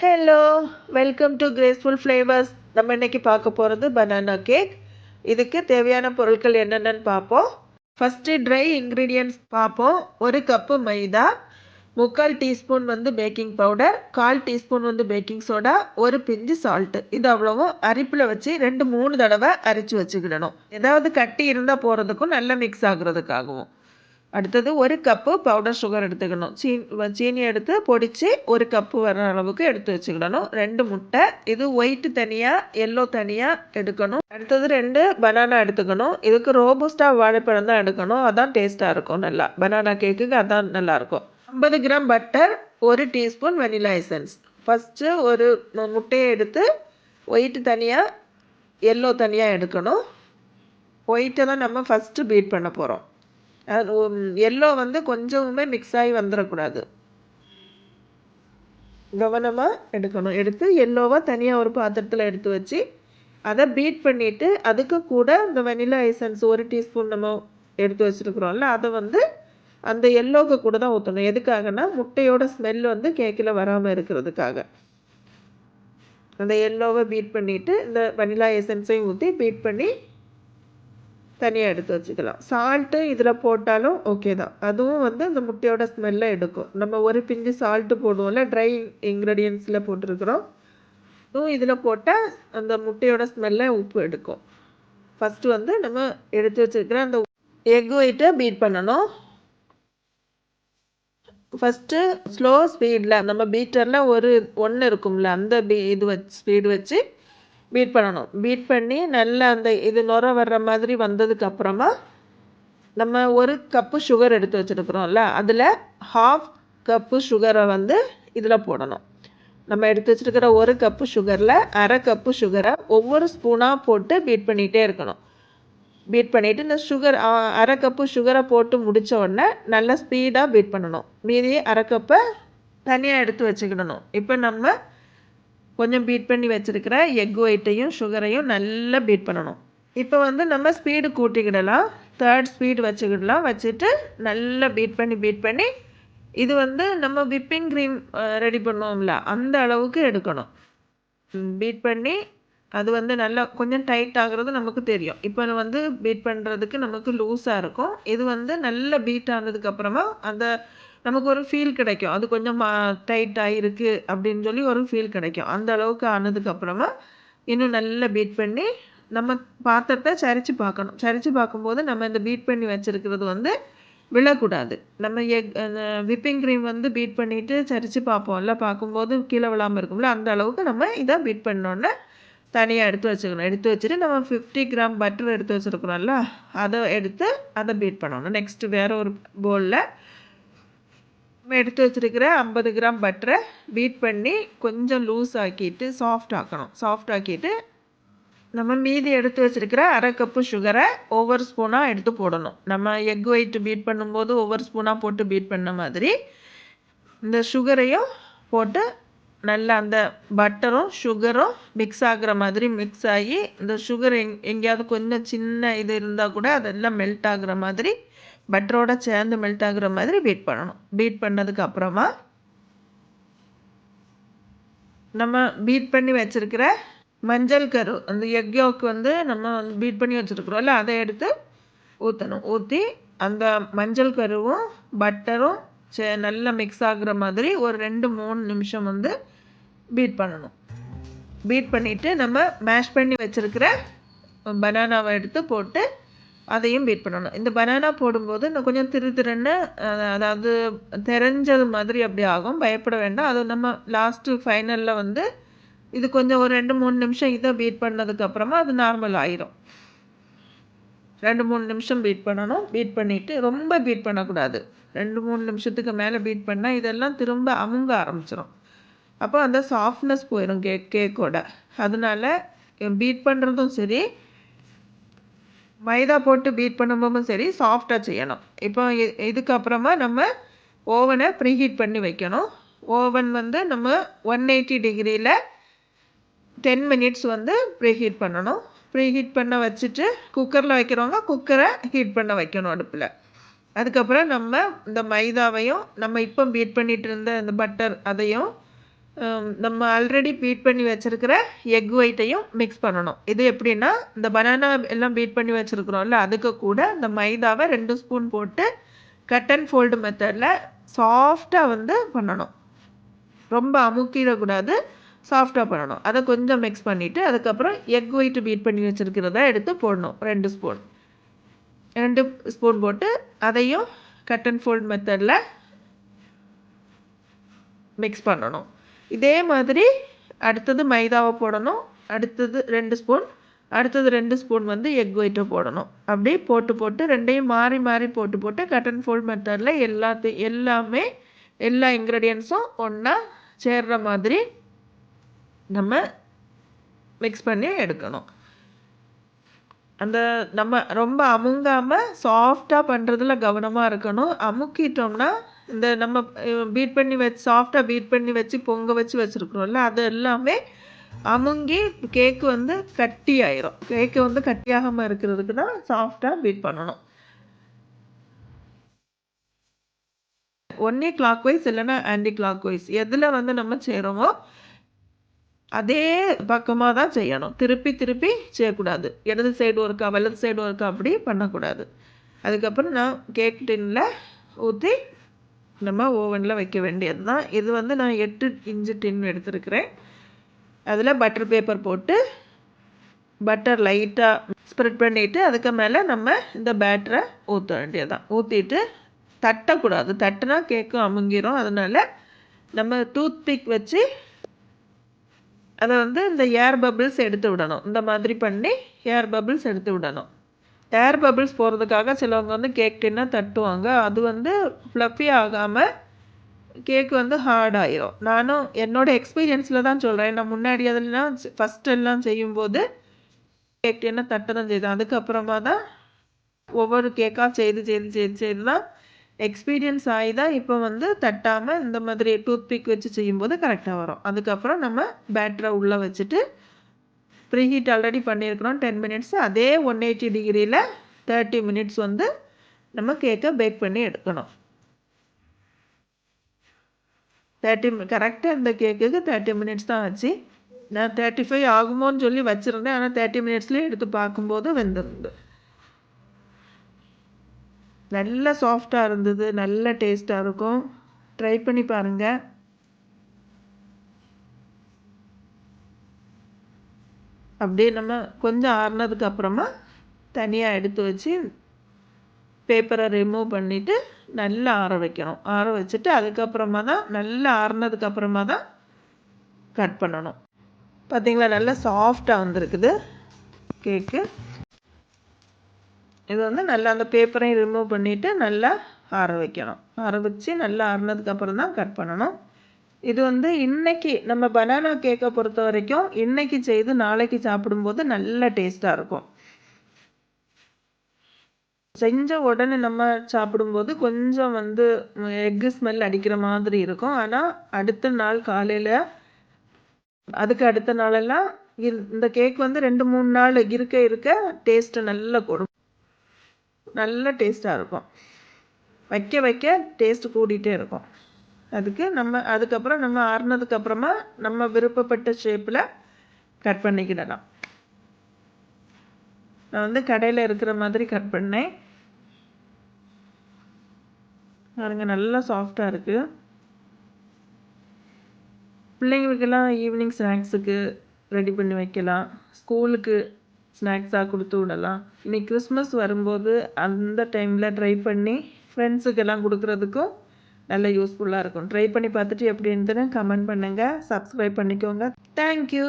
Hello, welcome to graceful flavours. நம்ம இன்னைக்கு பார்க்க போகிறது பனானா கேக். இதுக்கு தேவையான பொருட்கள் என்னென்னு பார்ப்போம். ஃபஸ்ட்டு ட்ரை இன்க்ரீடியன்ட்ஸ் பார்ப்போம். 1 கப்பு மைதா, 3/4 teaspoon baking powder, 1/4 teaspoon baking soda, ஒரு பிஞ்சு சால்ட்டு. இது அவ்வளவும் அரிப்பில் வச்சு 2-3 தடவை அரைச்சி வச்சுக்கிடணும். ஏதாவது கட்டி இருந்தால் போகிறதுக்கும் நல்லா மிக்ஸ் ஆகுறதுக்காகவும். அடுத்தது 1 கப்பு பவுடர் சுகர் எடுத்துக்கணும். சீனி எடுத்து பொடிச்சு 1 கப்பு வர அளவுக்கு எடுத்து வச்சுக்கிடணும். 2 முட்டை, இது ஒயிட் தனியாக எல்லோ தனியாக எடுக்கணும். அடுத்தது 2 பனானா எடுத்துக்கணும். இதுக்கு ரோபஸ்டா வாழைப்பழம் தான் எடுக்கணும். அதான் டேஸ்ட்டாக இருக்கும். நல்லா பனானா கேக்குக்கு அதான் நல்லாயிருக்கும். 50 gram butter, 1 teaspoon vanilla essence. First ஒரு முட்டையை எடுத்து ஒயிட் தனியாக எல்லோ தனியாக எடுக்கணும். ஒயிட்டை தான் நம்ம ஃபஸ்ட்டு பீட் பண்ண போகிறோம். எல்லோ கொஞ்சமுமே மிக்ஸ் ஆகி வந்துடக்கூடாது. கவனமாக எடுக்கணும். எடுத்து எல்லோவை தனியாக ஒரு பாத்திரத்தில் எடுத்து வச்சு அதை பீட் பண்ணிவிட்டு அதுக்கு கூட இந்த வெனிலா எசன்ஸ் 1 டீஸ்பூன் நம்ம எடுத்து வச்சுருக்குறோம்ல அதை அந்த எல்லோவுக்கு கூட தான் ஊற்றணும். எதுக்காகனா முட்டையோட ஸ்மெல் கேக்கில் வராமல் இருக்கிறதுக்காக. அந்த எல்லோவை பீட் பண்ணிவிட்டு இந்த வெனிலா எசன்ஸையும் ஊற்றி பீட் பண்ணி தனியாக எடுத்து வச்சுக்கலாம். சால்ட்டு இதில் போட்டாலும் ஓகே தான். அதுவும் அந்த முட்டையோட ஸ்மெல்லை எடுக்கும். நம்ம ஒரு பிஞ்சு சால்ட்டு போடுவோம்ல, ட்ரை இன்க்ரீடியன்ஸில் போட்டிருக்கிறோம். அதுவும் இதில் போட்டால் அந்த முட்டையோட ஸ்மெல்லை உப்பு எடுக்கும். ஃபஸ்ட்டு நம்ம எடுத்து வச்சுருக்கிற அந்த எக் ஒயிட்டை பீட் பண்ணணும். ஃபஸ்ட்டு ஸ்லோ ஸ்பீடில் நம்ம பீட்டரில் ஒன்று இருக்கும்ல, அந்த ஸ்பீடு வச்சு பீட் பண்ணணும். பீட் பண்ணி நல்லா அந்த இது நுர வர்ற மாதிரி வந்ததுக்கப்புறமா நம்ம 1 கப்பு சுகர் எடுத்து வச்சுருக்குறோம்ல, அதில் 1/2 கப்பு சுகரை இதில் போடணும். நம்ம எடுத்து வச்சுருக்கிற 1 கப்பு சுகரில் 1/2 கப்பு சுகரை ஒவ்வொரு ஸ்பூனாக போட்டு பீட் பண்ணிகிட்டே இருக்கணும். பீட் பண்ணிவிட்டு இந்த சுகர் 1/2 கப்பு சுகரை போட்டு முடித்த உடனே நல்லா ஸ்பீடாக பீட் பண்ணணும். மீதி 1/2 கப்பை தனியாக எடுத்து வச்சுக்கிடணும். இப்போ நம்ம கொஞ்சம் பீட் பண்ணி வச்சுருக்கிற எக் ஒயிட்டையும் சுகரையும் நல்லா பீட் பண்ணணும். இப்போ நம்ம ஸ்பீடு கூட்டிக்கிடலாம். 3rd speed வச்சுக்கிடலாம். வச்சுட்டு நல்லா பீட் பண்ணி இது நம்ம விப்பிங் க்ரீம் ரெடி பண்ணுவோம்ல, அந்த அளவுக்கு எடுக்கணும். பீட் பண்ணி அது நல்லா கொஞ்சம் டைட் ஆகுறது நமக்கு தெரியும். இப்போ பீட் பண்ணுறதுக்கு நமக்கு லூஸாக இருக்கும். இது நல்லா பீட் ஆனதுக்கப்புறமா அந்த நமக்கு ஒரு ஃபீல் கிடைக்கும். அது கொஞ்சம் டைட் ஆகிருக்கு அப்படின்னு சொல்லி ஒரு ஃபீல் கிடைக்கும். அந்த அளவுக்கு ஆனதுக்கப்புறமா இன்னும் நல்லா பீட் பண்ணி நம்ம பாத்திரத்தை சரித்து பார்க்கணும். சரித்து பார்க்கும்போது நம்ம இந்த பீட் பண்ணி வச்சுருக்கிறது விழக்கூடாது. நம்ம விப்பிங் க்ரீம் பீட் பண்ணிவிட்டு சரித்து பார்ப்போம்ல, பார்க்கும்போது கீழே விழாமல் இருக்கும்ல, அந்த அளவுக்கு நம்ம இதை பீட் பண்ணோன்னே தனியாக எடுத்து வச்சுக்கணும். எடுத்து வச்சுட்டு நம்ம 50 கிராம் பட்டர் எடுத்து வச்சுருக்குறோம்ல, அதை பீட் பண்ணணும். நெக்ஸ்ட்டு வேறு ஒரு பவுலில் நம்ம எடுத்து வச்சுருக்கிற 50 கிராம் பட்டரை பீட் பண்ணி கொஞ்சம் லூஸ் ஆக்கிட்டு சாஃப்ட் ஆக்கிட்டு நம்ம மீதி எடுத்து வச்சுருக்கிற 1/2 கப்பு சுகரை ஒவ்வொரு ஸ்பூனாக எடுத்து போடணும். நம்ம எக் ஒயிட் பீட் பண்ணும்போது ஒவ்வொரு ஸ்பூனாக போட்டு பீட் பண்ண மாதிரி இந்த சுகரையும் போட்டு நல்லா அந்த பட்டரும் சுகரும் மிக்ஸ் ஆகுற மாதிரி மிக்ஸ் ஆகி இந்த சுகர் எங்கேயாவது கொஞ்சம் சின்ன இது இருந்தால் கூட அதெல்லாம் மெல்ட் ஆகுற மாதிரி பட்டரோட சேர்ந்து மெல்ட் ஆகுற மாதிரி பீட் பண்ணணும். பீட் பண்ணதுக்கு அப்புறமா நம்ம பீட் பண்ணி வச்சுருக்கிற மஞ்சள் கரு அந்த எக் யோக் நம்ம பீட் பண்ணி வச்சுருக்குறோம்ல, அதை எடுத்து ஊற்றணும். ஊற்றி அந்த மஞ்சள் கருவும் பட்டரும் நல்லா மிக்ஸ் ஆகுற மாதிரி ஒரு 2-3 நிமிஷம் பீட் பண்ணணும். பீட் பண்ணிவிட்டு நம்ம மேஷ் பண்ணி வச்சுருக்கிற பனானாவை எடுத்து போட்டு அதையும் பீட் பண்ணணும். இந்த பனானா போடும்போது இன்னும் கொஞ்சம் திருன்னு அதாவது தெரிஞ்சது மாதிரி அப்படி ஆகும். பயப்பட வேண்டாம். அது நம்ம லாஸ்ட்டு ஃபைனலில் இது கொஞ்சம் ஒரு 2-3 நிமிஷம் இதை பீட் பண்ணதுக்கப்புறமா அது நார்மல் ஆயிரும். 2-3 நிமிஷம் பீட் பண்ணணும். பீட் பண்ணிவிட்டு ரொம்ப பீட் பண்ணக்கூடாது. 2-3 நிமிஷத்துக்கு மேலே பீட் பண்ணால் இதெல்லாம் திரும்ப அமுங்க ஆரம்பிச்சிடும். அப்போ அந்த சாஃப்ட்னஸ் போயிடும் கேக்கோட. அதனால பீட் பண்ணுறதும் சரி, மைதா போட்டு பீட் பண்ணும்போதும் சரி சாஃப்டாக செய்யணும். இப்போ இதுக்கப்புறமா நம்ம ஓவனை ப்ரீஹீட் பண்ணி வைக்கணும். ஓவன் நம்ம 180 டிகிரியில் 10 மினிட்ஸ் ப்ரீஹீட் பண்ணணும். ப்ரீஹீட் பண்ண வச்சுட்டு குக்கரில் வைக்கிறவங்க குக்கரை ஹீட் பண்ண வைக்கணும் அடுப்பில். அதுக்கப்புறம் நம்ம இந்த மைதாவையும் நம்ம இப்போ பீட் பண்ணிகிட்டு இருந்த இந்த பட்டர் அதையும் நம்ம ஆல்ரெடி பீட் பண்ணி வச்சிருக்கிற எக் ஒயிட்டையும் மிக்ஸ் பண்ணணும். இது எப்படின்னா, இந்த பனானா எல்லாம் பீட் பண்ணி வச்சிருக்கிறோம்ல, அதுக்கு கூட இந்த மைதாவை 2 ஸ்பூன் போட்டு கட் அண்ட் ஃபோல்டு மெத்தடில் சாஃப்டாக வந்து பண்ணணும். ரொம்ப அமுக்கிடக்கூடாது, சாஃப்டாக பண்ணணும். அதை கொஞ்சம் மிக்ஸ் பண்ணிவிட்டு அதுக்கப்புறம் எக் ஒயிட் பீட் பண்ணி வச்சுருக்கிறத எடுத்து போடணும். 2 ஸ்பூன் 2 ஸ்பூன் போட்டு அதையும் கட் அண்ட் ஃபோல்ட் மெத்தடில் மிக்ஸ் பண்ணணும். இதே மாதிரி அடுத்தது மைதாவை போடணும், அடுத்தது 2 ஸ்பூன், அடுத்தது 2 ஸ்பூன் வந்து எக் ஒயிட்டை போடணும். அப்படி போட்டு ரெண்டையும் மாறி மாறி போட்டு கட் அண்ட் ஃபோல்ட் மெத்தடில் எல்லாமே எல்லா இன்க்ரீடியன்ஸும் ஒன்றா சேர்ற மாதிரி நம்ம மிக்ஸ் பண்ணி எடுக்கணும். அந்த நம்ம ரொம்ப அமுங்காமல் சாஃப்டாக பண்ணுறதுல கவனமாக இருக்கணும். அமுக்கிட்டோம்னா இந்த நம்ம பீட் பண்ணி சாஃப்டாக பீட் பண்ணி வச்சு பொங்க வச்சு வச்சுருக்குறோம்ல, அது எல்லாமே அமுங்கி கேக்கு வந்து கட்டி ஆயிரும். கேக்கு வந்து கட்டியாகாமல் இருக்கிறதுக்கு தான் சாஃப்டாக பீட் பண்ணணும். ஒன்னே கிளாக் வைஸ் இல்லைன்னா ஆன்டி கிளாக் வைஸ் எதில் வந்து நம்ம செய்கிறோமோ அதே பக்கமாக தான் செய்யணும். திருப்பி செய்யக்கூடாது. இடது சைடு ஒருக்கா வலது சைடு ஒருக்கா அப்படி பண்ணக்கூடாது. அதுக்கப்புறம் நான் கேக் டின்னில் ஊற்றி நம்ம ஓவனில் வைக்க வேண்டியது தான். இது வந்து நான் 8 இன்ச்சு டின் எடுத்துருக்கிறேன். அதில் பட்டர் பேப்பர் போட்டு பட்டர் லைட்டாக ஸ்ப்ரெட் பண்ணிவிட்டு அதுக்கு மேலே நம்ம இந்த பேட்டரை ஊற்ற வேண்டியது தான். ஊற்றிட்டு தட்டக்கூடாது, தட்டுனா கேக்கும் அமுங்கிரும். அதனால் நம்ம டூத் பிக் வச்சு அதை வந்து இந்த ஏர் பபிள்ஸ் எடுத்து விடணும். இந்த மாதிரி பண்ணி ஏர் பபிள்ஸ் எடுத்து விடணும். ஏர் பபிள்ஸ் போகிறதுக்காக சிலவங்க வந்து கேக் டின்னா தட்டுவாங்க. அது வந்து ஃப்ளஃபி ஆகாமல் கேக் வந்து ஹார்ட் ஆயிரும். நானும் என்னோடய எக்ஸ்பீரியன்ஸில் தான் சொல்கிறேன். நான் முன்னாடி அதெல்லாம் ஃபஸ்ட் எல்லாம் செய்யும்போது கேக் டின்னா தட்ட தான் செய்தேன். அதுக்கப்புறமா தான் ஒவ்வொரு கேக்காக செய்து தான் எக்ஸ்பீரியன்ஸ் ஆகி தான் இப்போ வந்து தட்டாமல் இந்த மாதிரி டூத் பிக் வச்சு செய்யும்போது கரெக்டாக வரும். அதுக்கப்புறம் நம்ம பேட்டரை உள்ளே வச்சுட்டு ப்ரீ ஹீட் ஆல்ரெடி பண்ணியிருக்கிறோம் 10 மினிட்ஸ். அதே 180 டிகிரியில் 30 மினிட்ஸ் வந்து நம்ம கேக்கை பேக் பண்ணி எடுக்கணும். 30 கரெக்டாக இந்த கேக்குக்கு 30 மினிட்ஸ் தான் ஆச்சு. நான் 35 ஆகுமோன்னு சொல்லி வச்சுருந்தேன். ஆனால் 30 மினிட்ஸ்லேயே எடுத்து பார்க்கும்போது வெந்திருந்து. நல்ல சாஃப்டாக இருந்தது, நல்ல டேஸ்ட்டாக இருக்கும். ட்ரை பண்ணி பாருங்கள். அப்படியே நம்ம கொஞ்சம் ஆறுனதுக்கு அப்புறமா தனியாக எடுத்து வச்சு பேப்பரை ரிமூவ் பண்ணிவிட்டு நல்லா ஆற வைக்கணும். ஆற வச்சுட்டு அதுக்கப்புறமா தான் நல்லா ஆறுனதுக்கப்புறமா தான் கட் பண்ணணும். பார்த்திங்களா, நல்லா சாஃப்டாக வந்திருக்குது கேக்கு. இது வந்து நல்லா அந்த பேப்பரையும் ரிமூவ் பண்ணிவிட்டு நல்லா ஆற வைக்கணும். ஆற வச்சு நல்லா ஆறுனதுக்கப்புறம் தான் கட் பண்ணணும். இது வந்து இன்றைக்கி நம்ம பனானா கேக்கை பொறுத்த வரைக்கும் இன்றைக்கி செய்து நாளைக்கு சாப்பிடும்போது நல்ல டேஸ்ட்டாக இருக்கும். செஞ்ச உடனே நம்ம சாப்பிடும்போது கொஞ்சம் வந்து எக்கு ஸ்மெல் அடிக்கிற மாதிரி இருக்கும். ஆனால் அடுத்த நாள் காலையில் அதுக்கு அடுத்த நாளெல்லாம் இந்த கேக் வந்து 2-3 நாள் இருக்க டேஸ்ட்டு நல்லா கொடுக்கும். நல்ல டேஸ்ட்டாக இருக்கும். வைக்க டேஸ்ட்டு கூடிகிட்டே இருக்கும். அதுக்கப்புறம் நம்ம ஆறுனதுக்கப்புறமா நம்ம விருப்பப்பட்ட ஷேப்பில் கட் பண்ணிக்கிடலாம். நான் வந்து கடையில் இருக்கிற மாதிரி கட் பண்ணேன். பாருங்க, நல்லா சாஃப்டாக இருக்குது. பிள்ளைங்களுக்கெல்லாம் ஈவினிங் ஸ்நாக்ஸுக்கு ரெடி பண்ணி வைக்கலாம். ஸ்கூலுக்கு ஸ்நாக்ஸாக கொடுத்து விடலாம். இன்னைக்கு கிறிஸ்மஸ் வரும்போது அந்த டைமில் ட்ரை பண்ணி ஃப்ரெண்ட்ஸுக்கெல்லாம் கொடுக்குறதுக்கும் நல்ல யூஸ்ஃபுல்லாக இருக்கும். ட்ரை பண்ணி பார்த்துட்டு எப்படி இருந்ததுன்னு கமெண்ட் பண்ணுங்கள். சப்ஸ்கிரைப் பண்ணிக்கோங்க. தேங்க்யூ.